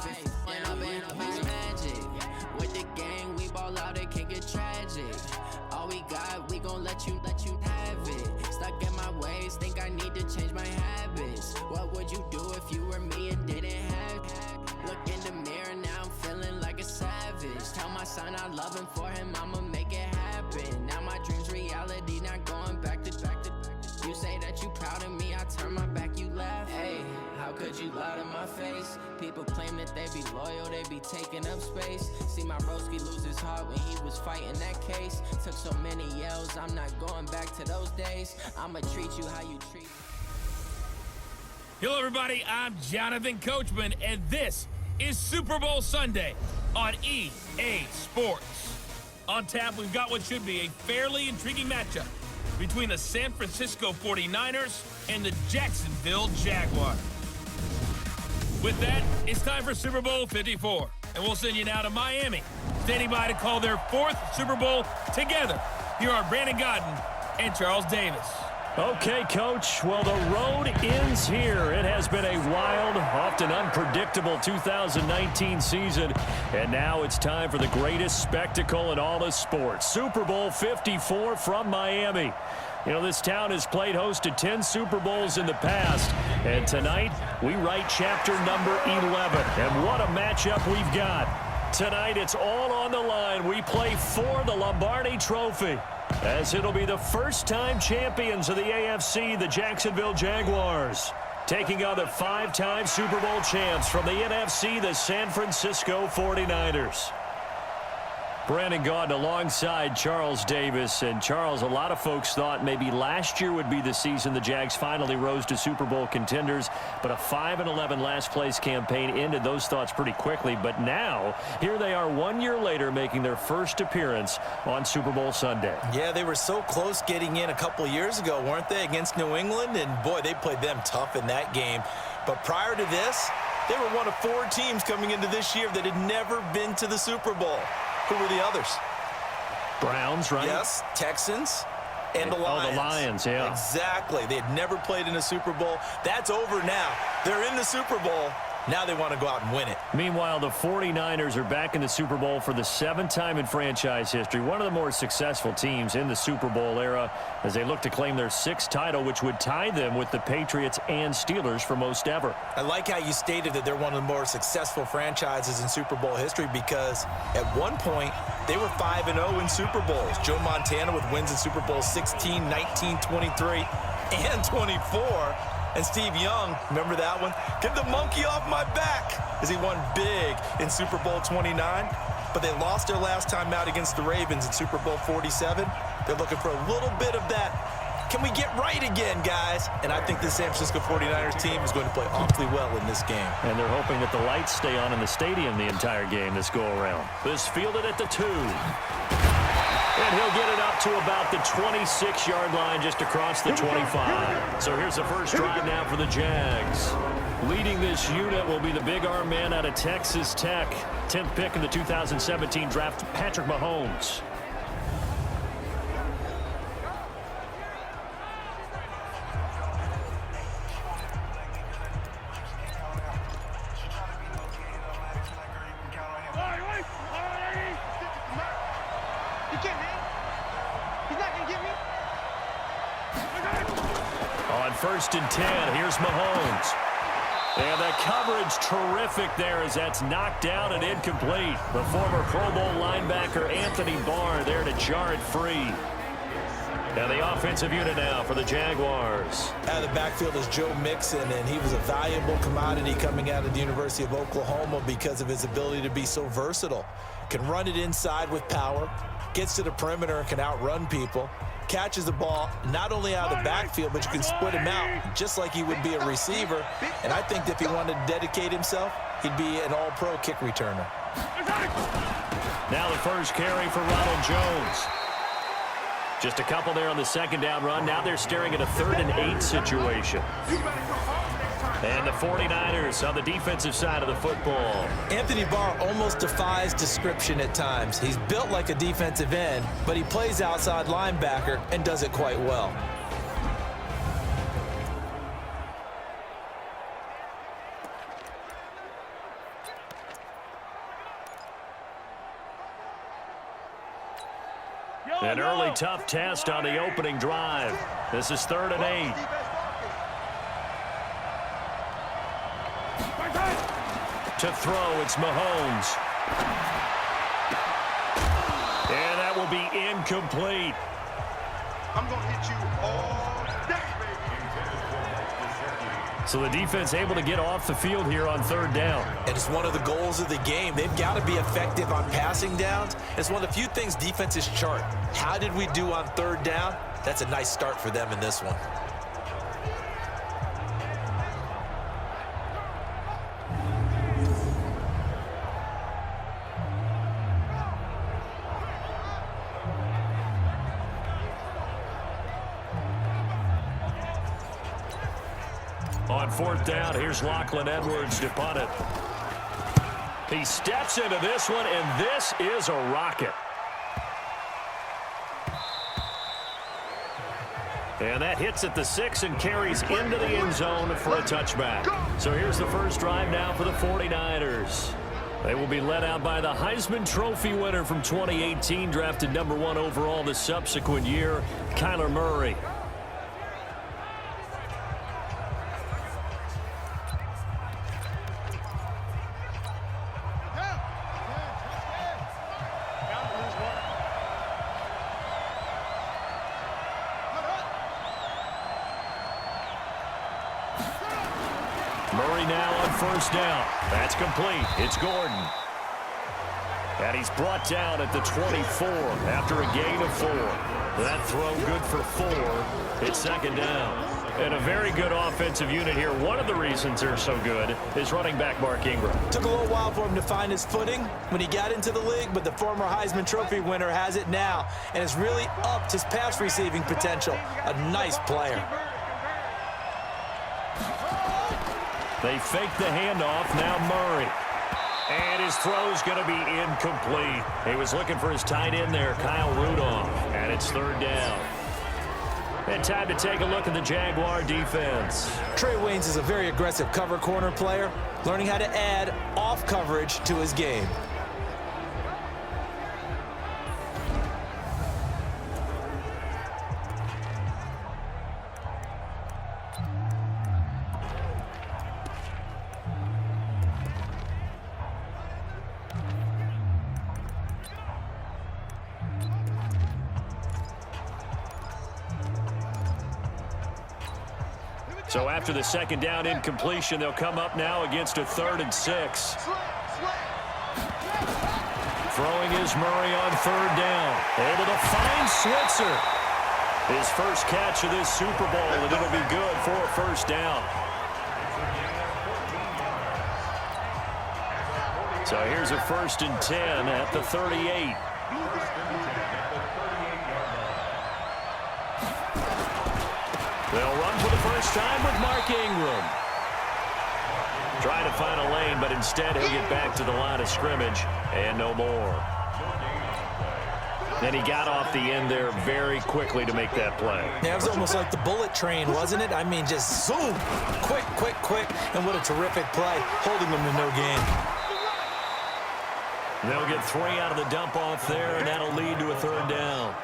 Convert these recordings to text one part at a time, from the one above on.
And I've been magic. With the gang, we ball out, it can get tragic. All we got, we gon' let you have it. Stuck in my ways, think I need to change my habits. What would you do if you were me and didn't have it? Look in the mirror, now I'm feeling like a savage. Tell my son I love him, for him I'ma make it happen. Now my dream's reality, not going back to. You say that you proud of me, I turn my back, you laugh. Hey, how could you lie to my face? People claim that they be loyal, they be taking up space. See my broski lose his heart when he was fighting that case. Took so many yells, I'm not going back to those days. I'ma treat you how you treat. Hello everybody, I'm Jonathan Coachman, and this is Super Bowl Sunday on EA Sports. On tap, we've got what should be a fairly intriguing matchup between the San Francisco 49ers and the Jacksonville Jaguars. With that, it's time for Super Bowl 54, and we'll send you now to Miami, standing by to call their 4th Super Bowl together. Here are Brandon Godden and Charles Davis. Okay, Coach. Well, the road ends here. It has been a wild, often unpredictable 2019 season, and now it's time for the greatest spectacle in all of sports. Super Bowl 54 from Miami. You know, this town has played host to 10 Super Bowls in the past, and tonight we write chapter number 11. And what a matchup we've got. Tonight it's all on the line. We play for the Lombardi Trophy, as it'll be the first-time champions of the AFC, the Jacksonville Jaguars, taking on the 5-time Super Bowl champs from the NFC, the San Francisco 49ers. Brandon Gaudin alongside Charles Davis. And Charles, a lot of folks thought maybe last year would be the season the Jags finally rose to Super Bowl contenders, but a 5-11 last-place campaign ended those thoughts pretty quickly. But now, here they are 1 year later making their first appearance on Super Bowl Sunday. Yeah, they were so close getting in a couple of years ago, weren't they, against New England? And, boy, they played them tough in that game. But prior to this, they were one of 4 teams coming into this year that had never been to the Super Bowl. Who were the others? Browns, right? Yes, Texans and the Lions. Oh, the Lions, yeah. Exactly. They had never played in a Super Bowl. That's over now. They're in the Super Bowl. Now they want to go out and win it. Meanwhile, the 49ers are back in the Super Bowl for the 7th time in franchise history. One of the more successful teams in the Super Bowl era as they look to claim their 6th title, which would tie them with the Patriots and Steelers for most ever. I like how you stated that they're one of the more successful franchises in Super Bowl history, because at one point they were 5-0 in Super Bowls. Joe Montana with wins in Super Bowl 16, 19, 23, and 24. And Steve Young, remember that one? Get the monkey off my back, as he won big in Super Bowl 29. But they lost their last time out against the Ravens in Super Bowl 47. They're looking for a little bit of that. Can we get right again, guys? And I think the San Francisco 49ers team is going to play awfully well in this game. And they're hoping that the lights stay on in the stadium the entire game this go-around. This fielded at the 2. And he'll get it up to about the 26-yard line, just across the 25. So here's the first drive now for the Jags. Leading this unit will be the big arm man out of Texas Tech. 10th pick in the 2017 draft, Patrick MaHomies. On 1st and 10, here's MaHomies. And the coverage terrific there as that's knocked down and incomplete. The former Pro Bowl linebacker Anthony Barr there to jar it free. And the offensive unit now for the Jaguars. Out of the backfield is Joe Mixon, and he was a valuable commodity coming out of the University of Oklahoma because of his ability to be so versatile. Can run it inside with power, gets to the perimeter and can outrun people. Catches the ball not only out of the backfield, but you can split him out just like he would be a receiver. And I think that if he wanted to dedicate himself, he'd be an all-pro kick returner. Now the first carry for Ronald Jones. Just a couple there on the 2nd down run. Now they're staring at a 3rd and 8 situation. And the 49ers on the defensive side of the football. Anthony Barr almost defies description at times. He's built like a defensive end, but he plays outside linebacker and does it quite well. An early tough test on the opening drive. This is 3rd and 8. To throw, it's MaHomies. And that will be incomplete. I'm going to hit you all day, baby. So the defense able to get off the field here on 3rd down. And it's one of the goals of the game. They've got to be effective on passing downs. It's one of the few things defenses chart. How did we do on 3rd down? That's a nice start for them in this one. On 4th down, here's Lachlan Edwards to punt it. He steps into this one, and this is a rocket. And that hits at the 6 and carries into the end zone for a touchback. So here's the first drive now for the 49ers. They will be led out by the Heisman Trophy winner from 2018, drafted #1 overall the subsequent year, Kyler Murray. Murray now on 1st down. That's complete. It's Gordon. And he's brought down at the 24 after a gain of 4. That throw good for 4. It's 2nd down. And a very good offensive unit here. One of the reasons they're so good is running back Mark Ingram. Took a little while for him to find his footing when he got into the league, but the former Heisman Trophy winner has it now and has really upped his pass receiving potential. A nice player. They fake the handoff. Now Murray. And his throw's going to be incomplete. He was looking for his tight end there, Kyle Rudolph. And it's 3rd down. And time to take a look at the Jaguar defense. Trey Waynes is a very aggressive cover corner player, learning how to add off coverage to his game. So after the 2nd down incompletion, they'll come up now against a 3rd and 6. Throwing is Murray on 3rd down. Able to find Switzer. His first catch of this Super Bowl, and it'll be good for a 1st down. So here's a 1st and 10 at the 38. They'll run for the first time with Mark Ingram. Trying to find a lane, but instead he'll get back to the line of scrimmage and no more. Then he got off the end there very quickly to make that play. Yeah, it was almost like the bullet train, wasn't it? I mean, just zoom, quick, quick, quick, and what a terrific play, holding them to no gain. They'll get 3 out of the dump-off there, and that'll lead to a 3rd down.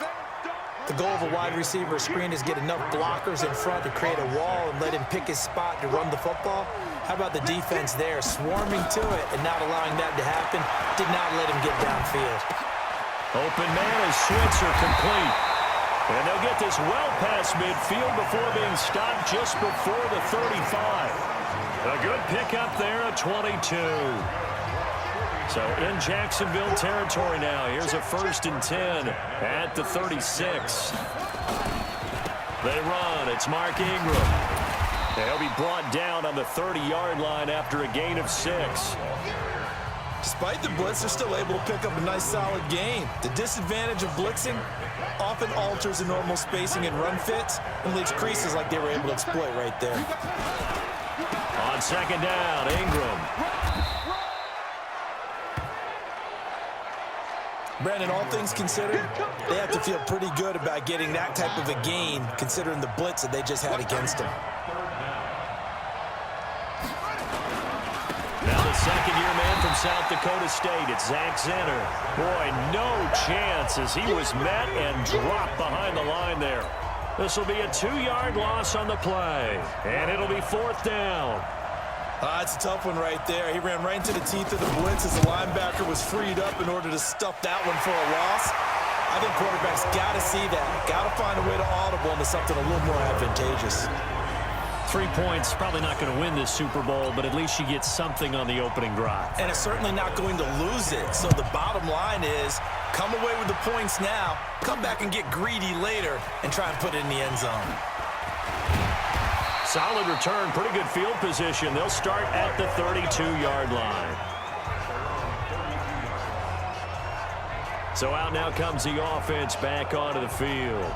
The goal of a wide receiver screen is get enough blockers in front to create a wall and let him pick his spot to run the football. How about the defense there, swarming to it and not allowing that to happen? Did not let him get downfield. Open man is Switzer, complete. And they'll get this well past midfield before being stopped just before the 35. A good pickup there, a 22. So in Jacksonville territory now. Here's a 1st and 10 at the 36. They run. It's Mark Ingram. They'll be brought down on the 30-yard line after a gain of 6. Despite the blitz, they're still able to pick up a nice solid gain. The disadvantage of blitzing often alters the normal spacing and run fits and leaves creases like they were able to exploit right there. On 2nd down, Ingram. Brandon, all things considered, they have to feel pretty good about getting that type of a gain considering the blitz that they just had against them. Now the second-year man from South Dakota State. It's Zach Zenner. Boy, no chance as he was met and dropped behind the line there. This will be a 2-yard loss on the play, and it'll be 4th down. It's a tough one right there. He ran right into the teeth of the blitz as the linebacker was freed up in order to stuff that one for a loss. I think quarterbacks got to see that. Got to find a way to audible into something a little more advantageous. 3 points, probably not going to win this Super Bowl, but at least you get something on the opening drive. And it's certainly not going to lose it. So the bottom line is, come away with the points now, come back and get greedy later, and try and put it in the end zone. Solid return, pretty good field position. They'll start at the 32-yard line. So out now comes the offense back onto the field.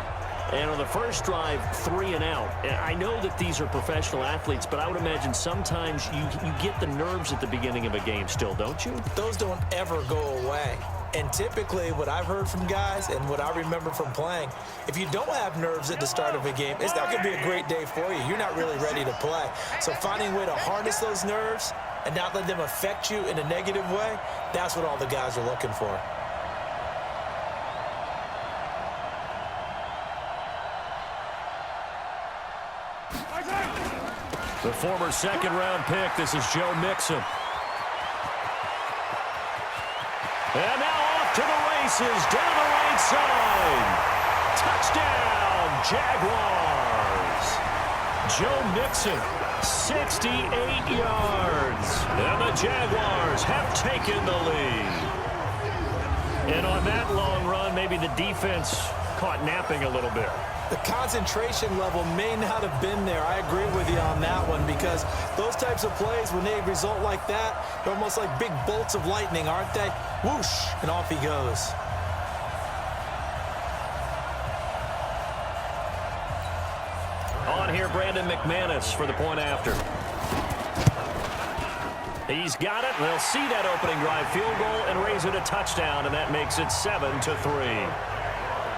And on the first drive, 3 and out. And I know that these are professional athletes, but I would imagine sometimes you get the nerves at the beginning of a game still, don't you? Those don't ever go away. And typically, what I've heard from guys and what I remember from playing, if you don't have nerves at the start of a game, it's not going to be a great day for you. You're not really ready to play. So finding a way to harness those nerves and not let them affect you in a negative way, that's what all the guys are looking for. The former second-round pick, this is Joe Mixon. And now off to the races, down the right side. Touchdown, Jaguars. Joe Mixon, 68 yards. And the Jaguars have taken the lead. And on that long run, maybe the defense caught napping a little bit. The concentration level may not have been there. I agree with you on that one because those types of plays, when they result like that, they're almost like big bolts of lightning, aren't they? Whoosh, and off he goes. On here, Brandon McManus for the point after. He's got it. They'll see that opening drive field goal and raise it a touchdown, and that makes it 7-3.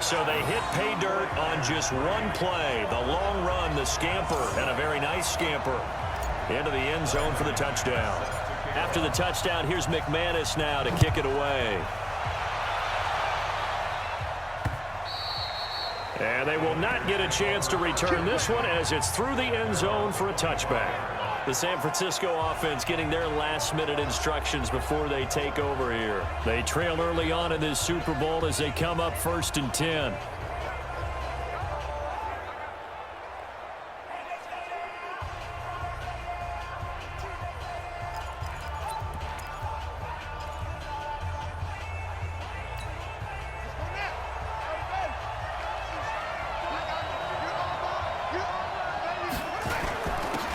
So they hit pay dirt on just one play. The long run, the scamper, and a very nice scamper into the end zone for the touchdown. After the touchdown, here's McManus now to kick it away. And they will not get a chance to return this one as it's through the end zone for a touchback. The San Francisco offense getting their last-minute instructions before they take over here. They trail early on in this Super Bowl as they come up 1st and 10.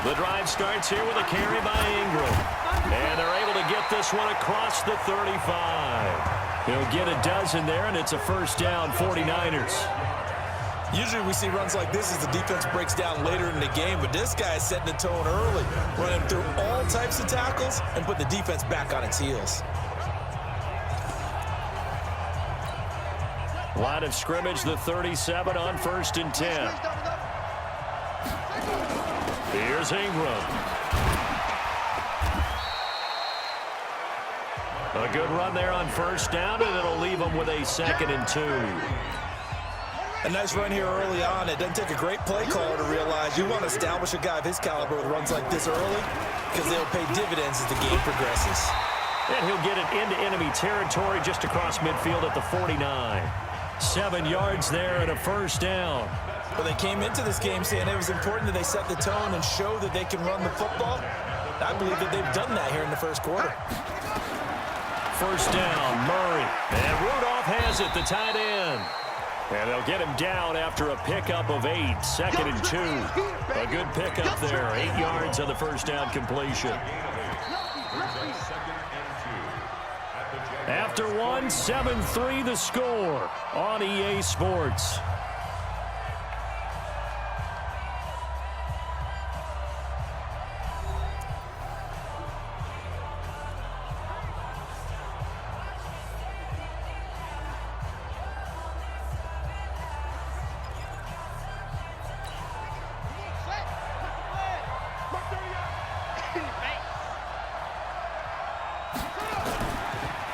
The drive starts here with a carry by Ingram. And they're able to get this one across the 35. He'll get a dozen there, and it's a first down, 49ers. Usually we see runs like this as the defense breaks down later in the game, but this guy is setting the tone early, running through all types of tackles and putting the defense back on its heels. Line of scrimmage, the 37 on 1st and 10. Here's Ingram. A good run there on first down, and it'll leave them with a 2nd and 2. A nice run here early on. It doesn't take a great play caller to realize you want to establish a guy of his caliber with runs like this early because they'll pay dividends as the game progresses. And he'll get it into enemy territory just across midfield at the 49. 7 yards there and a first down. Well, they came into this game saying it was important that they set the tone and show that they can run the football. I believe that they've done that here in the first quarter. First down, Murray. And Rudolph has it, the tight end. And they'll get him down after a pickup of 8. 2nd and 2. A good pickup there. 8 yards on the first down completion. After one, 7-3 the score on EA Sports.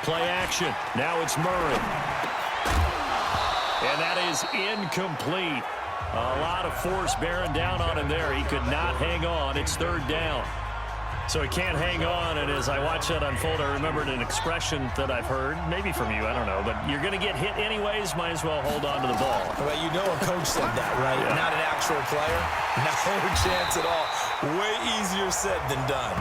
Play action. Now it's Murray. And that is incomplete. A lot of force bearing down on him there. He could not hang on. It's third down. So he can't hang on, and as I watch that unfold, I remembered an expression that I've heard, maybe from you, I don't know, but you're going to get hit anyways, might as well hold on to the ball. Well, you know a coach said that, right? Yeah. Not an actual player. No chance at all. Way easier said than done.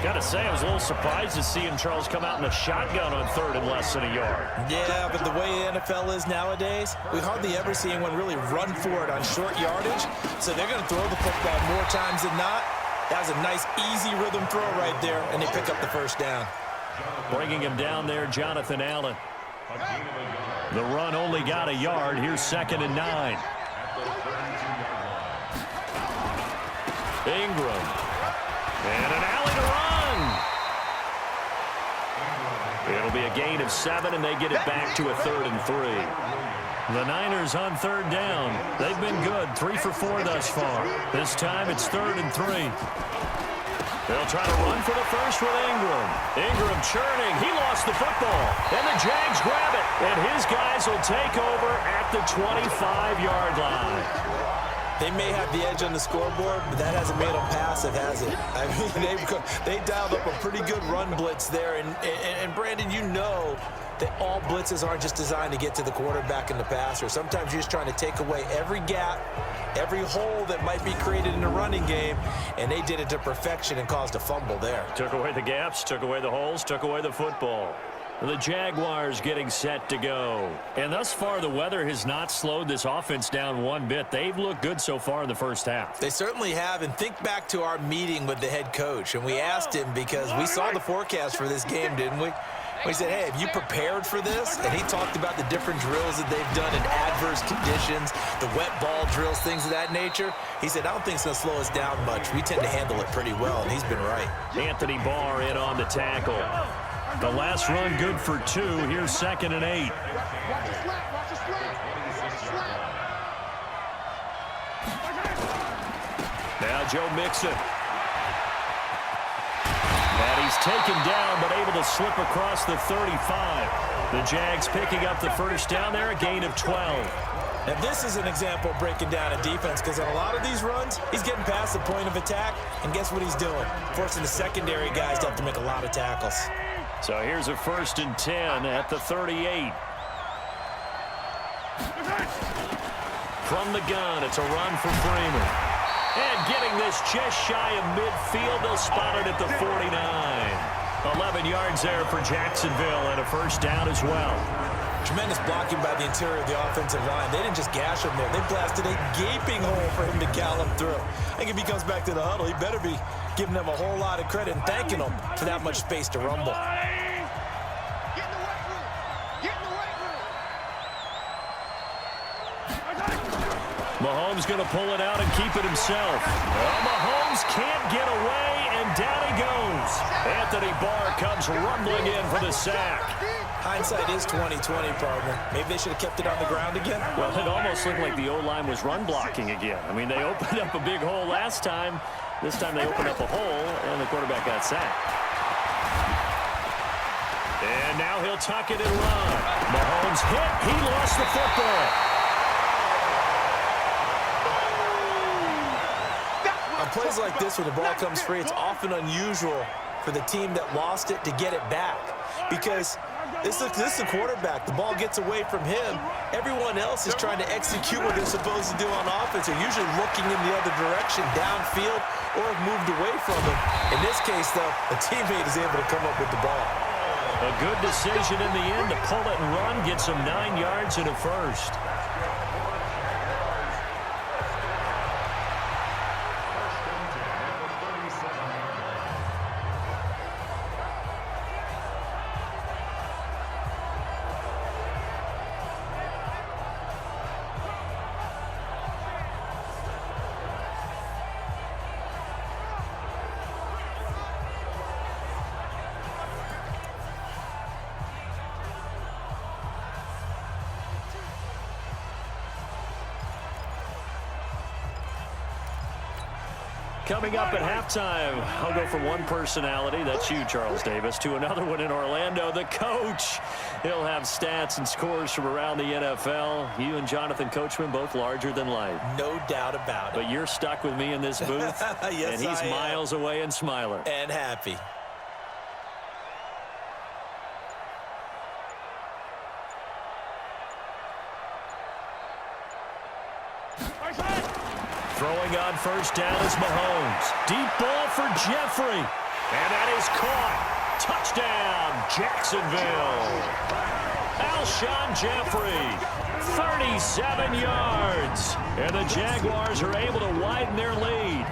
Got to say, I was a little surprised to see Charles come out in the shotgun on third and less than a yard. Yeah, but the way the NFL is nowadays, we hardly ever see anyone really run for it on short yardage. So they're going to throw the football more times than not. That was a nice, easy rhythm throw right there, and they pick up the first down. Bringing him down there, Jonathan Allen. The run only got a yard. Here's 2nd and 9. Ingram. And an alley to run. It'll be a gain of 7, and they get it back to a 3rd and 3. The Niners on third down. They've been good, 3 for 4 thus far. This time it's 3rd and 3. They'll try to run for the first with Ingram. Ingram churning. He lost the football. And the Jags grab it. And his guys will take over at the 25-yard line. They may have the edge on the scoreboard, but that hasn't made them passive, has it? I mean, they dialed up a pretty good run blitz there. And Brandon, you know that all blitzes aren't just designed to get to the quarterback and the passer. Sometimes you're just trying to take away every gap, every hole that might be created in the running game, and they did it to perfection and caused a fumble there. Took away the gaps, took away the holes, took away the football. The Jaguars getting set to go. And thus far, the weather has not slowed this offense down one bit. They've looked good so far in the first half. They certainly have. And think back to our meeting with the head coach. And we asked him, because we saw the forecast for this game, didn't we? We said, hey, have you prepared for this? And he talked about the different drills that they've done in adverse conditions, the wet ball drills, things of that nature. He said, I don't think it's going to slow us down much. We tend to handle it pretty well, and he's been right. Anthony Barr in on the tackle. The last run good for 2. Here's 2nd and 8. Now Joe Mixon. And he's taken down, but able to slip across the 35. The Jags picking up the first down there, a gain of 12. Now, this is an example of breaking down a defense, because on a lot of these runs, he's getting past the point of attack, and guess what he's doing? Forcing the secondary guys to have to make a lot of tackles. So here's a 1st and 10 at the 38. From the gun, it's a run for Freeman. And getting this just shy of midfield, they'll spot it at the 49. 11 yards there for Jacksonville, and a first down as well. Tremendous blocking by the interior of the offensive line. They didn't just gash him there. They blasted a gaping hole for him to gallop through. I think if he comes back to the huddle, he better be giving them a whole lot of credit and thanking them for that much space to rumble. Mahomes going to pull it out and keep it himself. Well, Mahomes can't get away, and down he goes. Anthony Barr comes rumbling in for the sack. Hindsight is 20/20, partner. Maybe they should have kept it on the ground again. Well, it almost looked like the O-line was run blocking again. I mean, they opened up a big hole last time. This time they opened up a hole, and the quarterback got sacked. And now he'll tuck it and run. Mahomes hit. He lost the football. On plays like this, when the ball comes free, it's often unusual for the team that lost it to get it back, because this is the quarterback. The ball gets away from him. Everyone else is trying to execute what they're supposed to do on offense. They're usually looking in the other direction, downfield, or have moved away from him. In this case, though, a teammate is able to come up with the ball. A good decision in the end to pull it and run, gets him 9 yards and a first. Coming up at halftime, I'll go from one personality, that's you, Charles Davis, to another one in Orlando, the coach. He'll have stats and scores from around the NFL. You and Jonathan Coachman both larger than life. No doubt about it. But you're stuck with me in this booth, yes, and he's miles away and smiling. And happy. Throwing on first down is MaHomies. Deep ball for Jeffrey. And that is caught. Touchdown, Jacksonville. Alshon Jeffrey, 37 yards. And the Jaguars are able to widen their lead.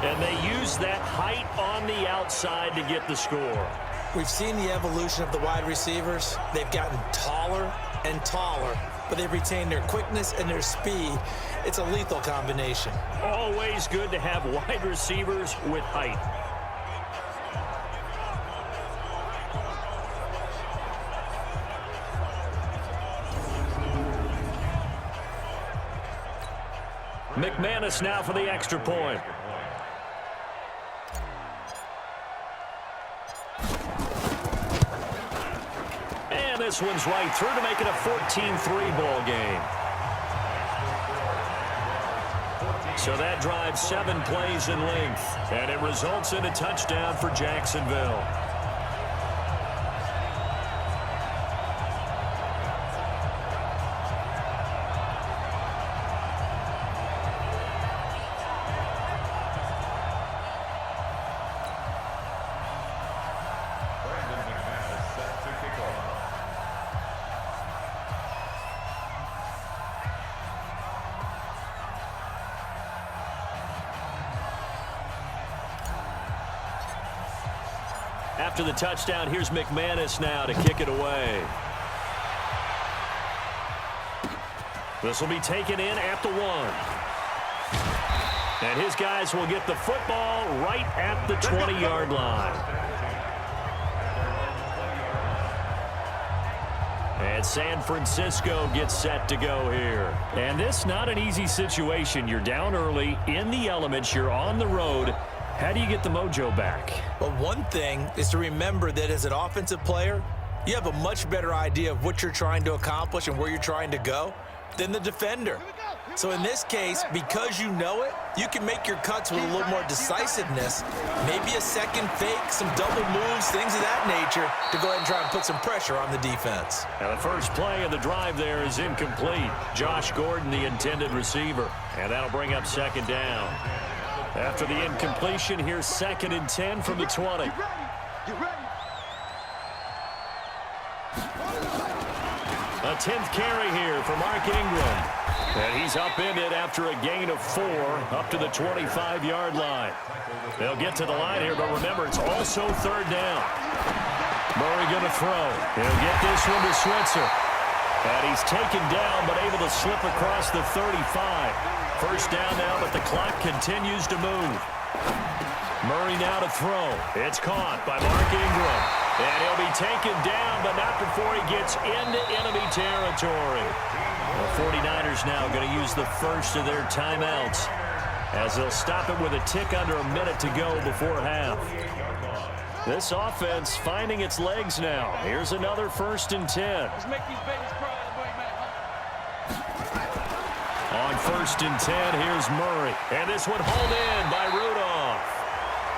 And they use that height on the outside to get the score. We've seen the evolution of the wide receivers. They've gotten taller and taller, but they've retained their quickness and their speed. It's a lethal combination. Always good to have wide receivers with height. McManus now for the extra point. And this one's right through to make it a 14-3 ball game. So that drives 7 plays in length, and it results in a touchdown for Jacksonville. After the touchdown, here's McManus now to kick it away. This will be taken in at the 1. And his guys will get the football right at the 20-yard line. And San Francisco gets set to go here. And this not an easy situation. You're down early, in the elements, you're on the road. How do you get the mojo back? Well, one thing is to remember that as an offensive player, you have a much better idea of what you're trying to accomplish and where you're trying to go than the defender. So in this case, because you know it, you can make your cuts with a little more decisiveness, maybe a second fake, some double moves, things of that nature, to go ahead and try and put some pressure on the defense. Now the first play of the drive there is incomplete. Josh Gordon, the intended receiver, and that'll bring up second down. After the incompletion, here's 2nd and 10 from the 20. Get ready. A 10th carry here for Mark Ingram. And he's upended after a gain of 4 up to the 25-yard line. They'll get to the line here, but remember, it's also 3rd down. Murray going to throw. He'll get this one to Switzer. And he's taken down, but able to slip across the 35. First down now, but the clock continues to move. Murray now to throw. It's caught by Mark Ingram. And he'll be taken down, but not before he gets into enemy territory. The 49ers now going to use the first of their timeouts as they'll stop it with a tick under a minute to go before half. This offense finding its legs now. Here's another 1st and 10. Let's make these babies cry. On 1st and 10, here's Murray. And this one hauled in by Rudolph.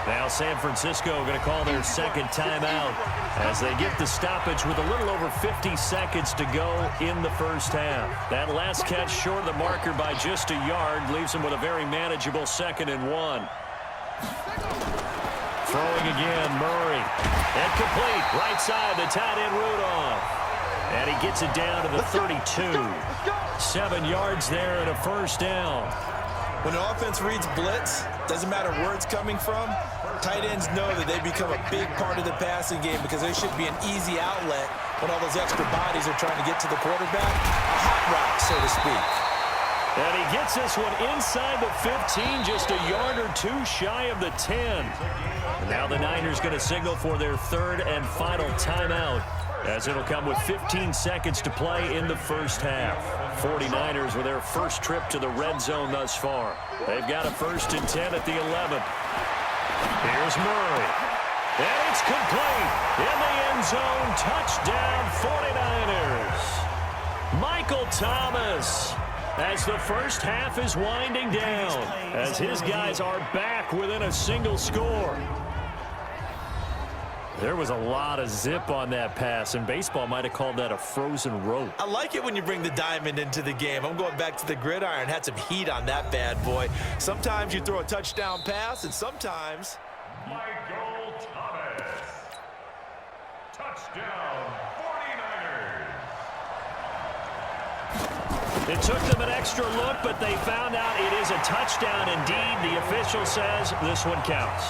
Now San Francisco going to call their 2nd timeout as they get the stoppage with a little over 50 seconds to go in the first half. That last catch short of the marker by just a yard leaves them with a very manageable 2nd and 1. Throwing again, Murray. And complete, right side, the tight end Rudolph. And he gets it down to the 32. 7 yards there and a first down. When an offense reads blitz, doesn't matter where it's coming from, tight ends know that they become a big part of the passing game because they should be an easy outlet when all those extra bodies are trying to get to the quarterback. A hot route, so to speak. And he gets this one inside the 15, just a yard or 2 shy of the 10. And now the Niners going to signal for their 3rd and final timeout as it'll come with 15 seconds to play in the first half. 49ers with their first trip to the red zone thus far. They've got a 1st and 10 at the 11. Here's Murray. And it's complete. In the end zone, touchdown 49ers. Michael Thomas, as the first half is winding down, as his guys are back within a single score. There was a lot of zip on that pass, and baseball might have called that a frozen rope. I like it when you bring the diamond into the game. I'm going back to the gridiron. Had some heat on that bad boy. Sometimes you throw a touchdown pass, and sometimes... Michael Thomas. Touchdown, 49ers. It took them an extra look, but they found out it is a touchdown indeed. The official says this one counts.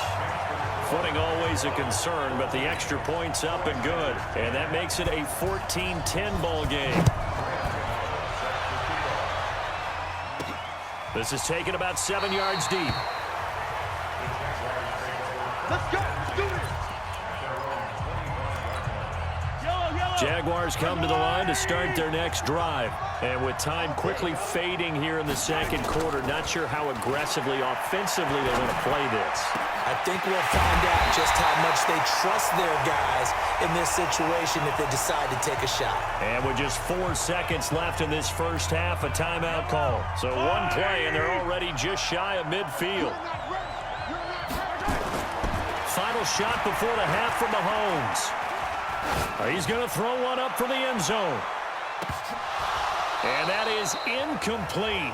Footing always a concern, but the extra point's up and good. And that makes it a 14-10 ball game. This is taken about 7 yards deep. Let's go. Let's do this. Jaguars come to the line to start their next drive. And with time quickly fading here in the second quarter, not sure how aggressively, offensively they want to play this. I think we'll find out just how much they trust their guys in this situation if they decide to take a shot. And with just 4 seconds left in this first half, a timeout call. So one play, and they're already just shy of midfield. Final shot before the half from MaHomies. He's going to throw one up for the end zone. And that is incomplete.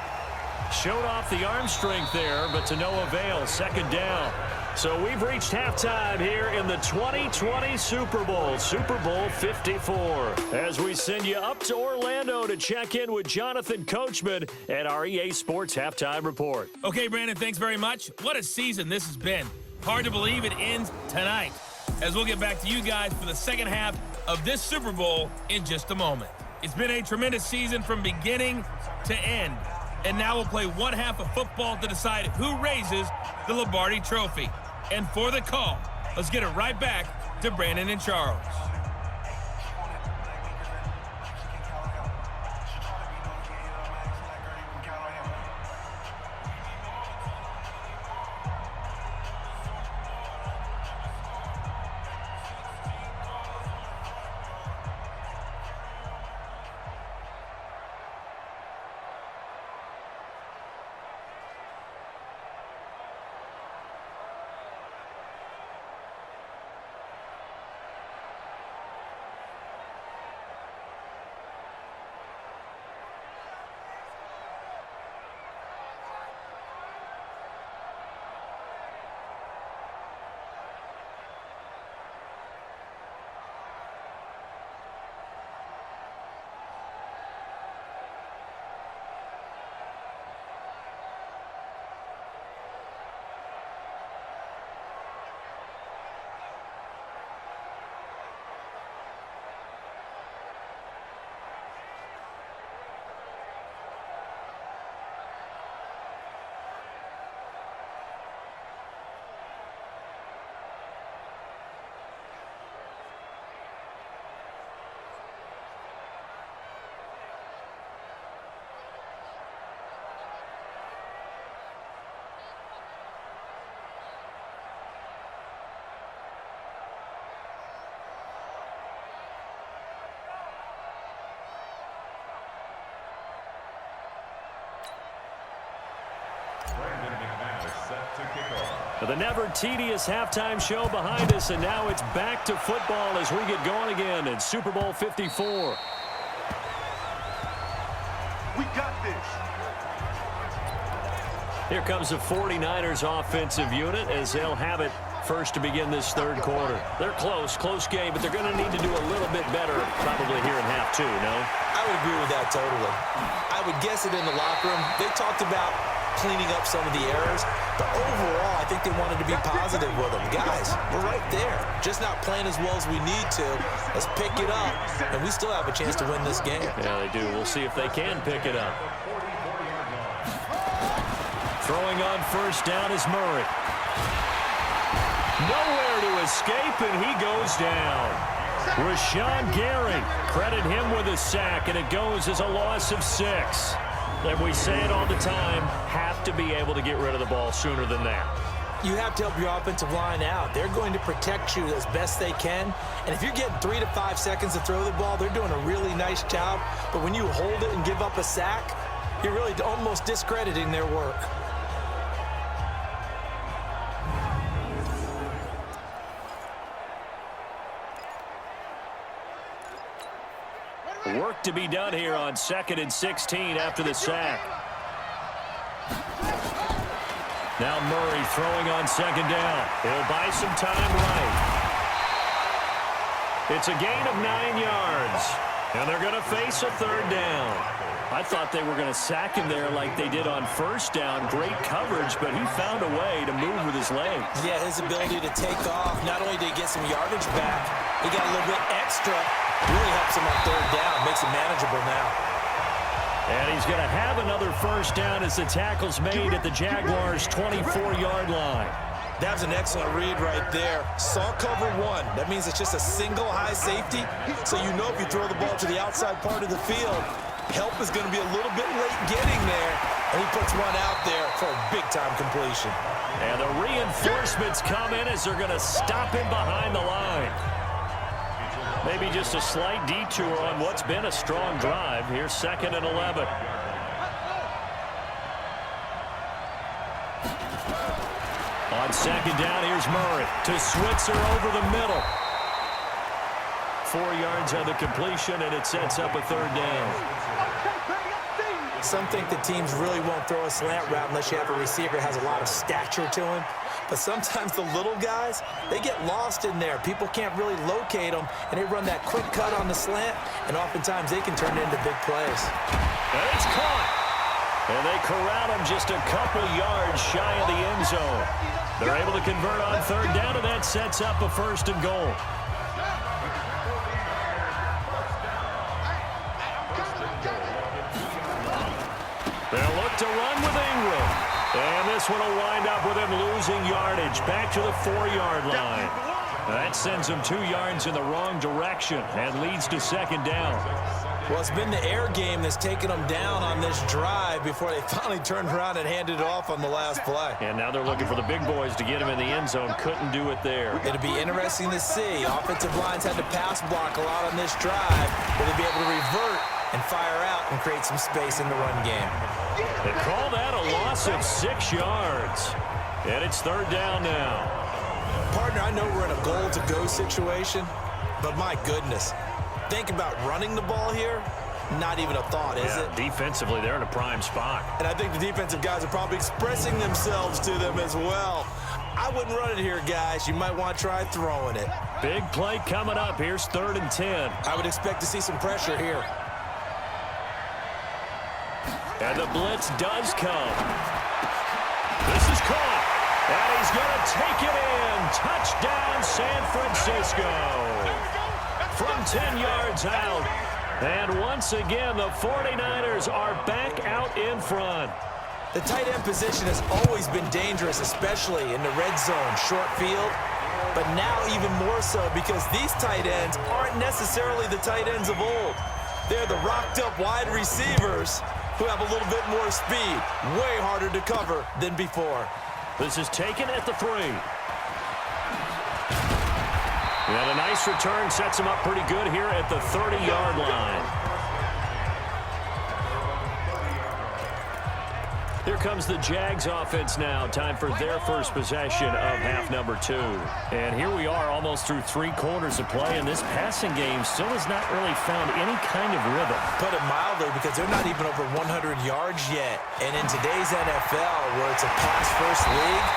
Showed off the arm strength there, but to no avail. Second down. So we've reached halftime here in the 2020 Super Bowl, Super Bowl 54. As we send you up to Orlando to check in with Jonathan Coachman at our EA Sports Halftime Report. Okay, Brandon, thanks very much. What a season this has been. Hard to believe it ends tonight, as we'll get back to you guys for the second half of this Super Bowl in just a moment. It's been a tremendous season from beginning to end, and now we'll play one half of football to decide who raises the Lombardi Trophy. And for the call, let's get it right back to Brandon and Charles. The never tedious halftime show behind us, and now it's back to football as we get going again in Super Bowl 54. We got this. Here comes the 49ers offensive unit as they'll have it first to begin this third quarter. They're close game, but they're going to need to do a little bit better probably here in half two, no? I would agree with that totally. I would guess it in the locker room. They talked about cleaning up some of the errors, but overall, I think they wanted to be positive with them. Guys, we're right there. Just not playing as well as we need to. Let's pick it up, and we still have a chance to win this game. Yeah, they do. We'll see if they can pick it up. Throwing on first down is Murray. Nowhere to escape, and he goes down. Rashawn Gary, credit him with a sack, and it goes as a loss of 6. And we say it all the time, have to be able to get rid of the ball sooner than that. You have to help your offensive line out. They're going to protect you as best they can. And if you're getting 3 to 5 seconds to throw the ball, they're doing a really nice job. But when you hold it and give up a sack, you're really almost discrediting their work. Work to be done here on 2nd and 16 after the sack. Now Murray throwing on 2nd down. He'll buy some time right. It's a gain of 9 yards. And they're going to face a 3rd down. I thought they were going to sack him there like they did on 1st down. Great coverage, but he found a way to move with his legs. Yeah, his ability to take off, not only did he get some yardage back, he got a little bit extra. Really helps him on 3rd down, makes it manageable now. And he's going to have another 1st down as the tackle's made at the Jaguars' 24-yard line. That was an excellent read right there. Saw cover 1. That means it's just a single high safety. So you know if you throw the ball to the outside part of the field, help is going to be a little bit late getting there. And he puts one out there for a big-time completion. And the reinforcements come in as they're going to stop him behind the line. Maybe just a slight detour on what's been a strong drive. Here's 2nd and 11. On 2nd down, here's Murray to Switzer over the middle. 4 yards on the completion, and it sets up a 3rd down. Some think the teams really won't throw a slant route unless you have a receiver who has a lot of stature to him. But sometimes the little guys, they get lost in there. People can't really locate them, and they run that quick cut on the slant, and oftentimes they can turn it into big plays. And it's caught. And they corral him just a couple yards shy of the end zone. They're able to convert on 3rd down, and that sets up a 1st and goal. They'll look to run with Ingram. And this one will wind up with him losing yardage back to the 4-yard line. That sends him 2 yards in the wrong direction and leads to 2nd down. Well, it's been the air game that's taken them down on this drive before they finally turned around and handed it off on the last play. And now they're looking for the big boys to get him in the end zone. Couldn't do it there. It'll be interesting to see. Offensive lines had to pass block a lot on this drive. Will they be able to revert and fire out and create some space in the run game? They call that a loss of 6 yards. And it's 3rd down now. Partner, I know we're in a goal-to-go situation, but my goodness. Think about running the ball here. Not even a thought, is it? Defensively, they're in a prime spot. And I think the defensive guys are probably expressing themselves to them as well. I wouldn't run it here, guys. You might want to try throwing it. Big play coming up. Here's 3rd and 10. I would expect to see some pressure here. And the blitz does come. This is caught. And he's going to take it in. Touchdown, San Francisco. From 10 yards out. And once again, the 49ers are back out in front. The tight end position has always been dangerous, especially in the red zone, short field. But now even more so because these tight ends aren't necessarily the tight ends of old. They're the rocked-up wide receivers who have a little bit more speed. Way harder to cover than before. This is taken at the 3. And a nice return sets him up pretty good here at the 30-yard line. Here comes the Jags offense now. Time for their first possession of half number 2. And here we are almost through 3 quarters of play, and this passing game still has not really found any kind of rhythm. Put it mildly, because they're not even over 100 yards yet. And in today's NFL, where it's a pass-first league,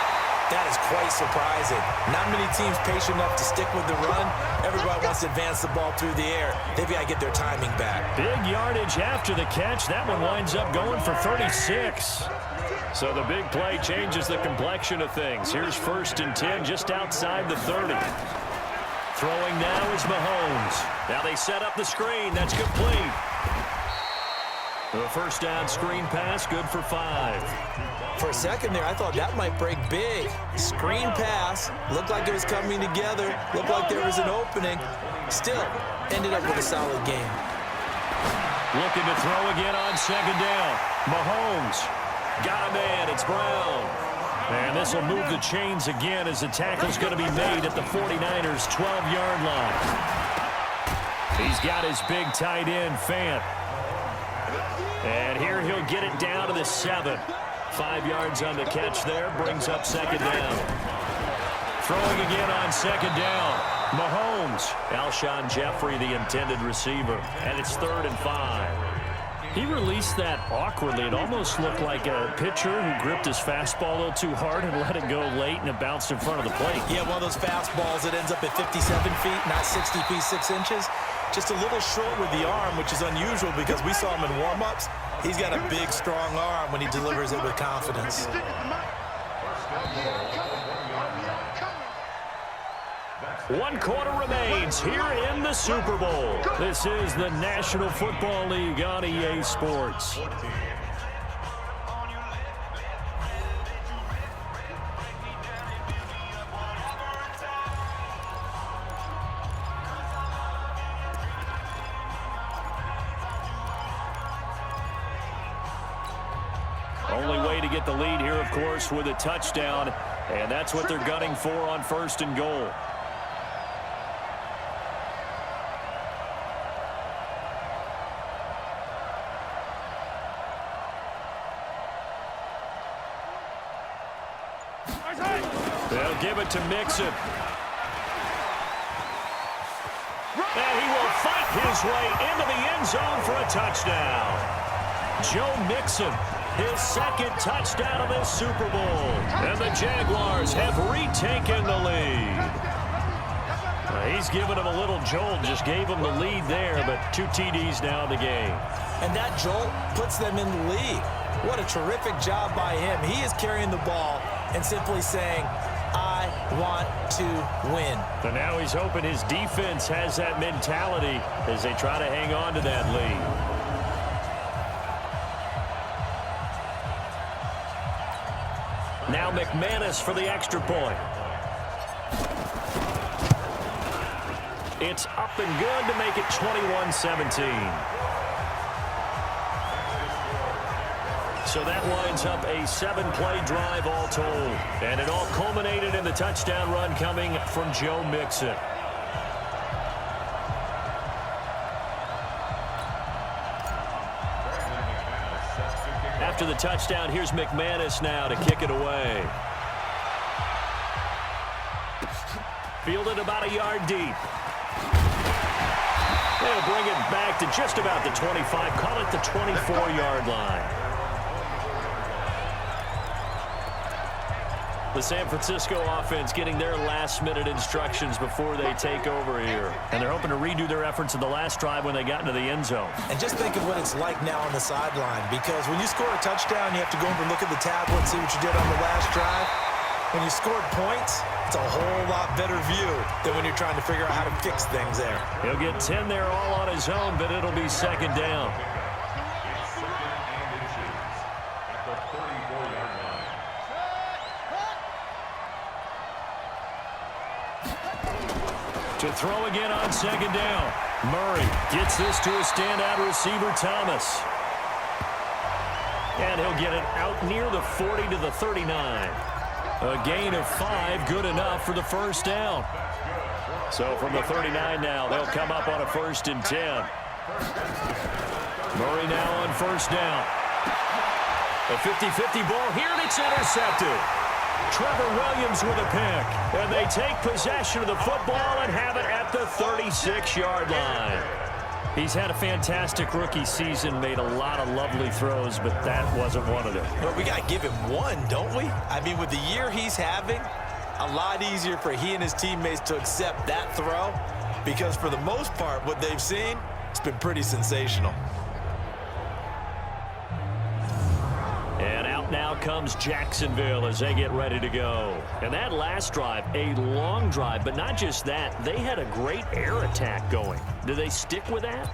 that is quite surprising. Not many teams patient enough to stick with the run. Everybody wants to advance the ball through the air. They've got to get their timing back. Big yardage after the catch. That one winds up going for 36. So the big play changes the complexion of things. Here's 1st and 10 just outside the 30. Throwing now is MaHomies. Now they set up the screen. That's complete. The first down screen pass, good for 5. For a second there, I thought that might break big. Screen pass, looked like it was coming together, looked like there was an opening. Still, ended up with a solid game. Looking to throw again on second down. MaHomies got a man. It's Brown. And this will move the chains again as the tackle's going to be made at the 49ers' 12-yard line. He's got his big tight end, Fant. And here he'll get it down to the 7. 5 yards on the catch there. Brings up second down. Throwing again on second down. MaHomies. Alshon Jeffrey, the intended receiver. And it's 3rd and 5. He released that awkwardly. It almost looked like a pitcher who gripped his fastball a little too hard and let it go late, and it bounced in front of the plate. Yeah, one of those fastballs that ends up at 57 feet, not 60 feet, 6 inches. Just a little short with the arm, which is unusual because we saw him in warm-ups. He's got a big, strong arm when he delivers it with confidence. 1 quarter remains here in the Super Bowl. This is the National Football League on EA Sports. Only way to get the lead here, of course, with a touchdown, and that's what they're gunning for on 1st and goal. They'll give it to Mixon. And he will fight his way into the end zone for a touchdown. Joe Mixon, his 2nd touchdown of this Super Bowl. And the Jaguars have retaken the lead. He's given him a little jolt, just gave him the lead there, but 2 TDs now in the game. And that jolt puts them in the lead. What a terrific job by him. He is carrying the ball and simply saying, I want to win. And now he's hoping his defense has that mentality as they try to hang on to that lead. Now McManus for the extra point. It's up and good to make it 21-17. So that winds up a 7-play drive all told. And it all culminated in the touchdown run coming from Joe Mixon. After the touchdown, here's McManus now to kick it away. Fielded about a yard deep. They'll bring it back to just about the 25. Call it the 24-yard line. The San Francisco offense getting their last-minute instructions before they take over here. And they're hoping to redo their efforts in the last drive when they got into the end zone. And just think of what it's like now on the sideline, because when you score a touchdown, you have to go over and look at the tablet and see what you did on the last drive. When you scored points, it's a whole lot better view than when you're trying to figure out how to fix things there. He'll get 10 there all on his own, but it'll be 2nd down. To throw again on 2nd down. Murray gets this to a standout receiver, Thomas. And he'll get it out near the 40 to the 39. A gain of 5, good enough for the 1st down. So from the 39 now, they'll come up on a 1st and 10. Murray now on 1st down. A 50-50 ball here, and it's intercepted. Trevor Williams with a pick, and they take possession of the football and have it at the 36-yard line. He's had a fantastic rookie season, made a lot of lovely throws, but that wasn't one of them. Well, we got to give him one, don't we? I mean, with the year he's having, a lot easier for he and his teammates to accept that throw, because for the most part, what they've seen, it's been pretty sensational. And out now comes Jacksonville as they get ready to go. And that last drive, a long drive, but not just that. They had a great air attack going. Do they stick with that?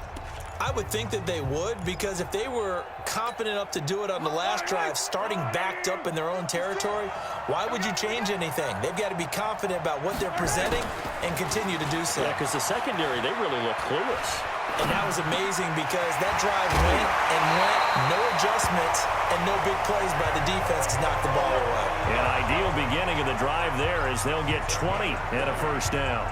I would think that they would, because if they were confident enough to do it on the last drive, starting backed up in their own territory, why would you change anything? They've got to be confident about what they're presenting and continue to do so. Yeah, because the secondary, they really look clueless. And that was amazing because that drive went and went, no adjustments, and no big plays by the defense to knock the ball away. An ideal beginning of the drive there as they'll get 20 and a first down.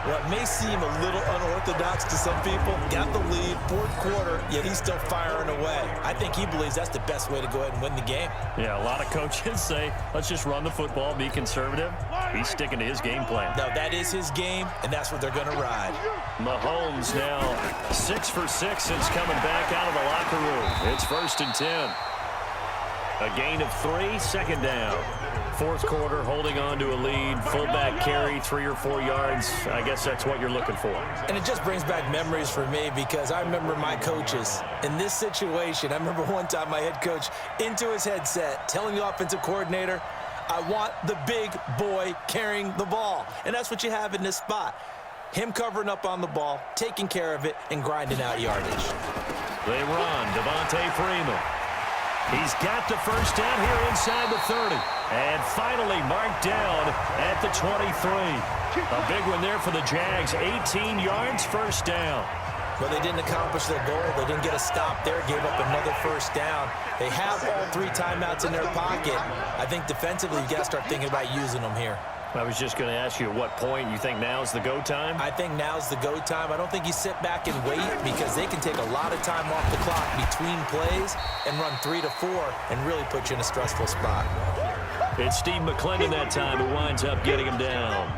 What may seem a little unorthodox to some people, got the lead, fourth quarter, yet he's still firing away. I think he believes that's the best way to go ahead and win the game. Yeah, a lot of coaches say, let's just run the football, be conservative. He's sticking to his game plan. No, that is his game, and that's what they're going to ride. MaHomies now 6 for 6 since coming back out of the locker room. It's 1st and 10. A gain of 3, second down. Fourth quarter, holding on to a lead. Fullback carry, 3 or 4 yards. I guess that's what you're looking for. And it just brings back memories for me because I remember my coaches in this situation. I remember one time my head coach into his headset telling the offensive coordinator, I want the big boy carrying the ball. And that's what you have in this spot. Him covering up on the ball, taking care of it, and grinding out yardage. They run. Devontae Freeman. He's got the first down here inside the 30. And finally marked down at the 23. A big one there for the Jags. 18 yards, first down. Well, they didn't accomplish their goal. They didn't get a stop there, gave up another first down. They have all 3 timeouts in their pocket. I think defensively, you got to start thinking about using them here. I was just going to ask you at what point you think now's the go time? I think now's the go time. I don't think you sit back and wait because they can take a lot of time off the clock between plays and run 3 to 4 and really put you in a stressful spot. It's Steve McClendon that time who winds up getting him down.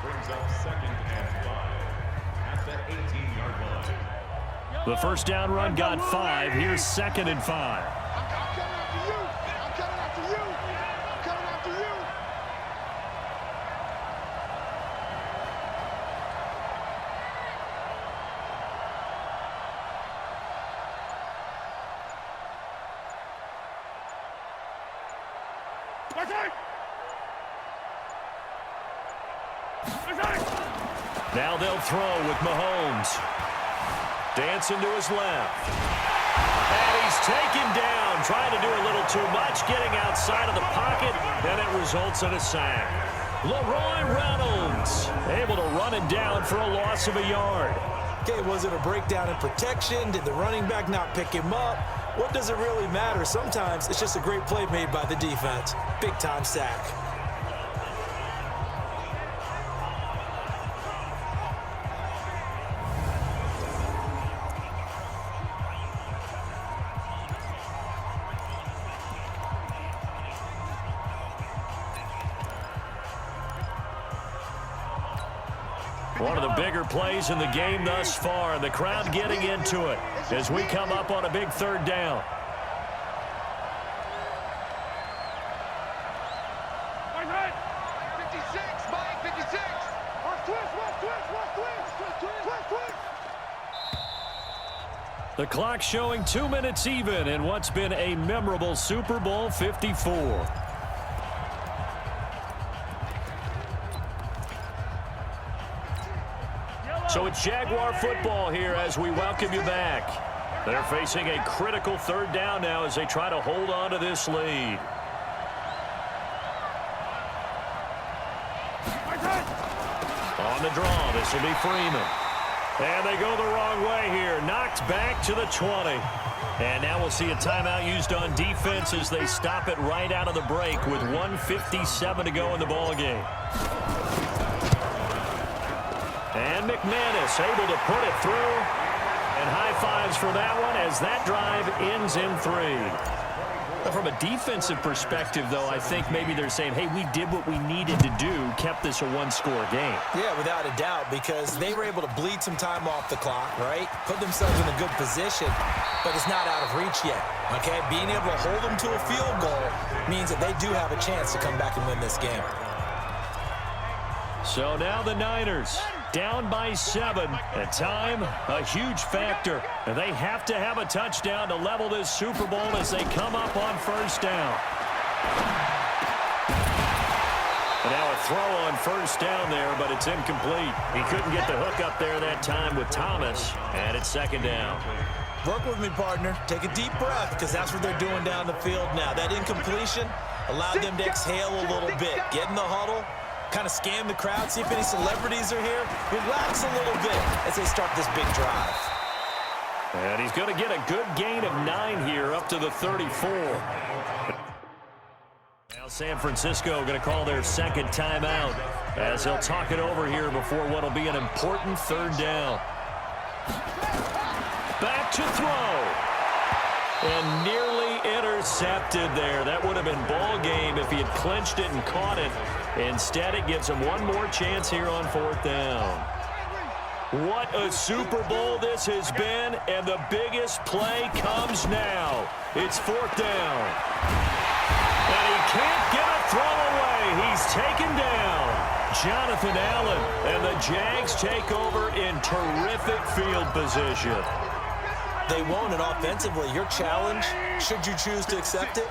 Brings up 2nd and 5 at the 18-yard line. The first down run got 5. Here's 2nd and 5. Now they'll throw with MaHomies. Dancing to his left. And he's taken down, trying to do a little too much, getting outside of the pocket, and it results in a sack. Leroy Reynolds able to run him down for a loss of a yard. Okay, was it a breakdown in protection? Did the running back not pick him up? What does it really matter? Sometimes it's just a great play made by the defense. Big-time sack. One of the bigger plays in the game thus far, and the crowd getting into it as we come up on a big 3rd down. The clock showing 2 minutes even in what's been a memorable Super Bowl 54. So it's Jaguar football here as we welcome you back. They're facing a critical 3rd down now as they try to hold on to this lead. On the draw, this will be Freeman. And they go the wrong way here. Knocked back to the 20. And now we'll see a timeout used on defense as they stop it right out of the break with 1:57 to go in the ballgame. And McManus able to put it through. And high fives for that one as that drive ends in 3. From a defensive perspective, though, I think maybe they're saying, hey, we did what we needed to do, kept this a 1-score game. Yeah, without a doubt, because they were able to bleed some time off the clock, right? Put themselves in a good position, but it's not out of reach yet, okay? Being able to hold them to a field goal means that they do have a chance to come back and win this game. So now the Niners down by 7. At time, a huge factor. And they have to have a touchdown to level this Super Bowl as they come up on 1st down. And now a throw on first down there, but it's incomplete. He couldn't get the hook up there that time with Thomas, and it's second down. Work with me, partner. Take a deep breath, because that's what they're doing down the field now. That incompletion allowed them to exhale a little bit. Get in the huddle, kind of scan the crowd, see if any celebrities are here. Relax a little bit as they start this big drive. And he's going to get a good gain of 9 here up to the 34. Now San Francisco going to call their second timeout as they'll talk it over here before what will be an important third down. Back to throw. And nearly intercepted there. That would have been ball game if he had clinched it and caught it. Instead, it gives him one more chance here on fourth down. What a Super Bowl this has been, and the biggest play comes now. It's fourth down. And he can't get a throw away. He's taken down. Jonathan Allen, and the Jags take over in terrific field position. They won't, and offensively, your challenge, should you choose to accept it,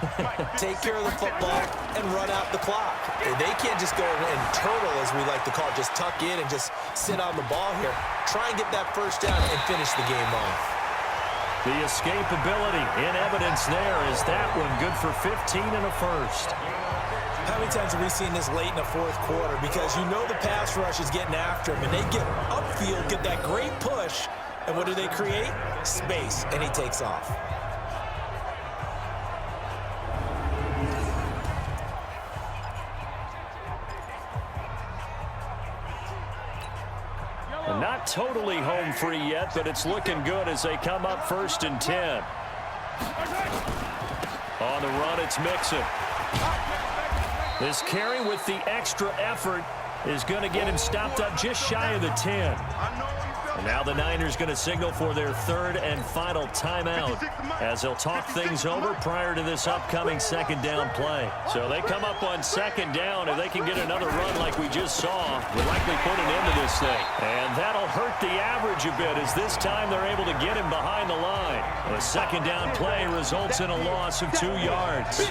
take care of the football and run out the clock. They can't just go and turtle, as we like to call it, just tuck in and just sit on the ball here. Try and get that first down and finish the game off. The escapability in evidence there is that one good for 15 and a first. How many times have we seen this late in the fourth quarter? Because you know the pass rush is getting after him, and they get upfield, get that great push, and what do they create? Space, and he takes off. Not totally home free yet, but it's looking good as they come up 1st and 10. On the run, it's Mixon. This carry with the extra effort is going to get him stopped up just shy of the 10. And now the Niners going to signal for their third and final timeout as they'll talk things over prior to this upcoming second down play. So they come up on second down. If they can get another run like we just saw, we'll likely put an end to this thing. And that'll hurt the average a bit as this time they're able to get him behind the line. A second down play results in a loss of 2 yards.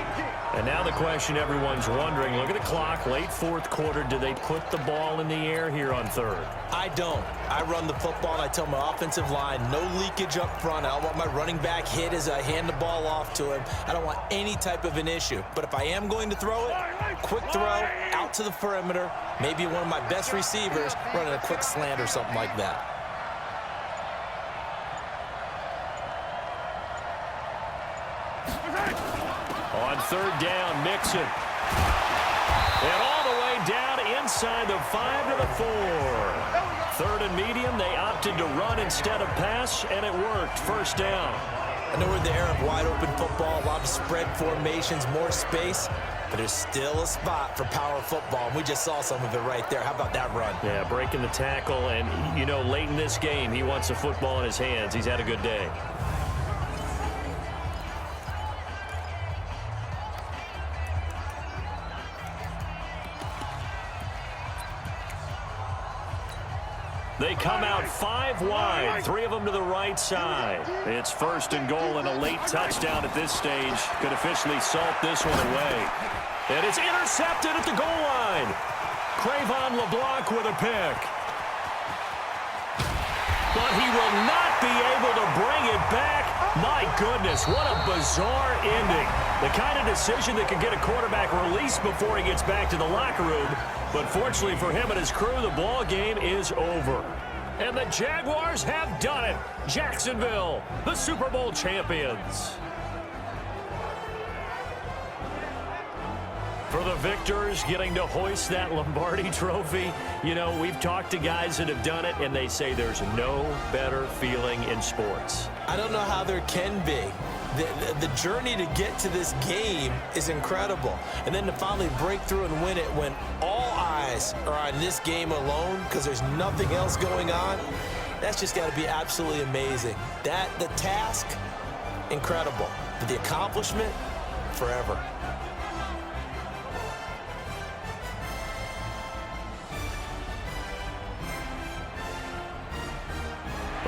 And now the question everyone's wondering, look at the clock, late fourth quarter, do they put the ball in the air here on third? I don't. I run the football and I tell my offensive line, no leakage up front. I don't want my running back hit as I hand the ball off to him. I don't want any type of an issue. But if I am going to throw it, quick throw, out to the perimeter, maybe one of my best receivers running a quick slant or something like that. On third down, Mixon. And all the way down inside the 5 to the 4. Third and medium, they opted to run instead of pass, and it worked. First down. I know we're in the era of wide open football, a lot of spread formations, more space, but there's still a spot for power football, and we just saw some of it right there. How about that run? Yeah, breaking the tackle, and, you know, late in this game, he wants the football in his hands. He's had a good day. They come out 5 wide, 3 of them to the right side. It's first and goal, and a late touchdown at this stage could officially salt this one away. And it's intercepted at the goal line. Cravon LeBlanc with a pick. But he will not be able to bring it back. My goodness, what a bizarre ending. The kind of decision that could get a quarterback released before he gets back to the locker room. But fortunately for him and his crew, the ball game is over. And the Jaguars have done it. Jacksonville, the Super Bowl champions. For the victors, getting to hoist that Lombardi trophy, you know, we've talked to guys that have done it, and they say there's no better feeling in sports. I don't know how there can be. The journey to get to this game is incredible. And then to finally break through and win it when all eyes are on this game alone because there's nothing else going on, that's just got to be absolutely amazing. The task, incredible. But the accomplishment, forever.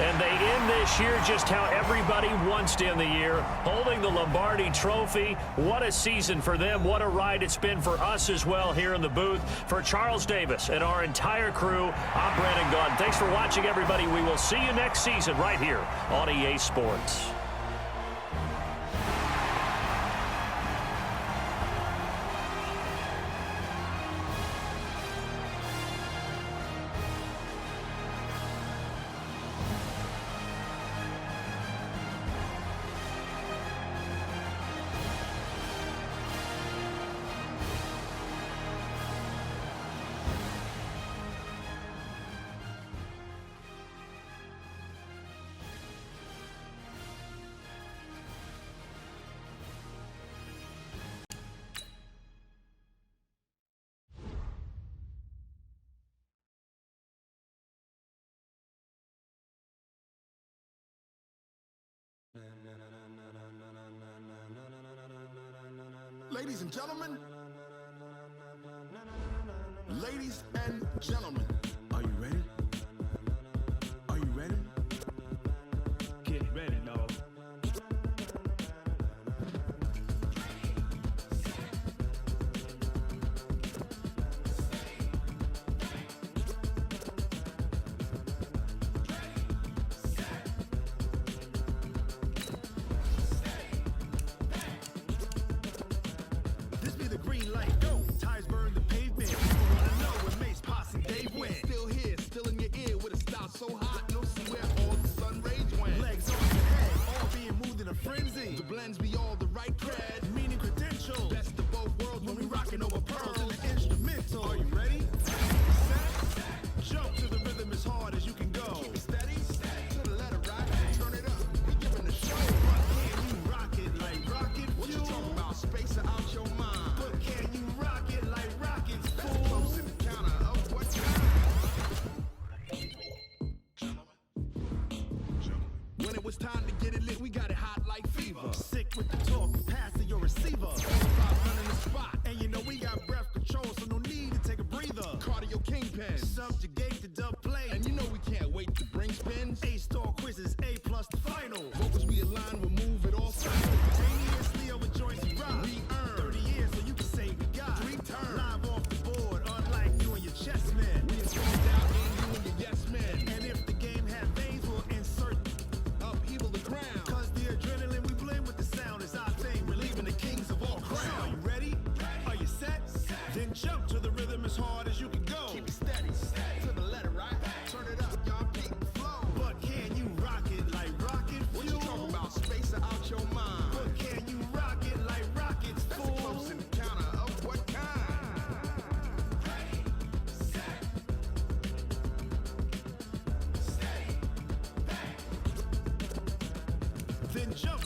And they end this year just how everybody wants to end the year, holding the Lombardi Trophy. What a season for them. What a ride it's been for us as well here in the booth. For Charles Davis and our entire crew, I'm Brandon Gunn. Thanks for watching, everybody. We will see you next season right here on EA Sports. Ladies and gentlemen, ladies and gentlemen, are you ready? Are you ready? Get ready, dog. This be the green light, go. Tires burn the pavement. You wanna know when Mace, Posse, and Dave went. Still here, still in your ear with a style so hot. No see where all the sun rage went. Legs on your head, all being moved in a frenzy. The blends be all the right cred, meaning credential. Best of both worlds when we rockin' over pearls in the instrumental. Are you ready? Set, jump to the rhythm as hard as you can go. Keep it steady, to the letter right. Turn it up, we giving the show. But can you rock it like rocket fuel? What you talking about? Space out your mind. But can you rock it like rockets, fool? Close in the counter of what kind? When it was time to get it lit, we got it hot like fever. Sick with the talk, pass to your receiver. 500 in the spot, and you know we got breath control, so no need to take a breather. Cardio kingpin, subjugate the dub play, and you know we can't wait to bring spins. A-star quizzes, A+ the final. Vocals we align, we'll move it all simultaneously over joints we rock. We earn 30 years, so you can say we got 3 turns. Live off the board, unlike you and your chess men. We installed out and you and your yes men. And if the game had veins, we'll insert upheaval the ground. Cause the adrenaline we blend with the sound is our thing, relieving the kings of all crowns. So are you ready? Are you set? Then jump to the rhythm as hard as you can go. Keep it steady, to the letter right. Turn it up, y'all keep the flow. But can you rock it like rocket fuel? What you talking about? Space out your mind. But can you rock it like rockets, fool? That's close in the counter of what kind? Ready, set, steady, back. Then jump